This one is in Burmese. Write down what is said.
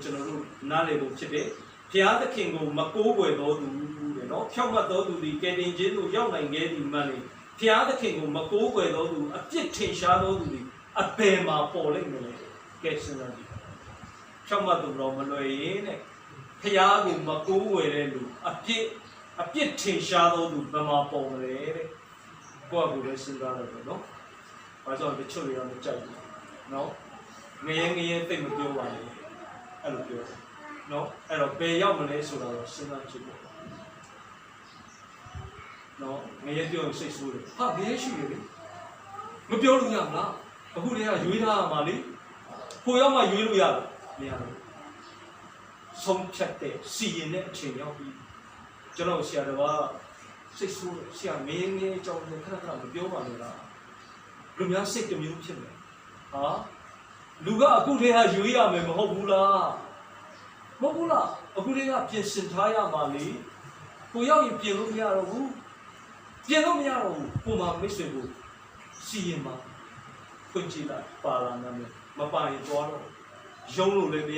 ကျွန်တော်တို့နားလည်ဖို့ဖြစ်တယ်ဘုရားသခင်ကိုမကိုးကွယ်တော်သူတဲ့နော်ဖြောက်မှတ်တော်သူဒီကယ်တင်ခြင်းတို့ရောက်နိုင်ခဲ့သည်မှန်လေဘုရားသခင်ကိုမကိုးကွယ်တော်သူအပြစ်ထင်ရှားတော်သူဒီအဘယ်မှာပေါ်လိမ့်မလဲကဲစဉ်းစားကြည့်ဖြောက်မှတ်သူတော်မလွယ်ရင်တဲ့ဘုရားကိုမကိုးကွယ်တဲ့လူအပြစ်ထင်ရှားတော်သူဘယ်မှာပေါ်မလဲတဲ့ကိုယ့်အကူလည်းစဉ်းစားလိုက်တော့နော်ဘာကြောင့်တချို့တွေတော့မကြိုက်ဘူးနော်ငရဲသိမပြောပါနဲ့အဲ့လိုပြောနော်အဲ့တော့ဘယ်ရောက်မလဲဆိုတာတော့စဉ်းစားကြည့်ပေါ့နော်ငရဲပြောရင်စိတ်ဆိုးတယ်ဟာငရဲရှိတယ်လေမပြောလို့ရမလားအခုတည်းကရွေးထားရမှာလေကိုရောက်မှရွေးလို့ရလားမရဘူးဆုံးဖြတ်တဲ့စီရင်တဲ့အချိန်ရောက်ပြီကျွန်တော်ဆရာတော်ကစိတ်ဆိုးဆရာမင်းအကြောင်းနဲ့ခဏမပြောပါနဲ့လားလူများစိတ်တမျိုးဖြစ်မယ်ဟာလူကအခုတည်းကရွေးရမယ်မဟုတ်ဘူးလားမဟုတ်ဘူးလားအခုတည်းကပြင်ဆင်ထားရမှာလေကိုရောက်ရင်ပြင်လို့မရတော့ဘူးပြင်လို့မရတော့ဘူးကိုမှမိတ်ဆွေကိုစီရင်မှာဖွင့်ကြည့်လိုက်ပါလာမယ်မပါရင်သွားတော့ရုံးလို့လည်းမရ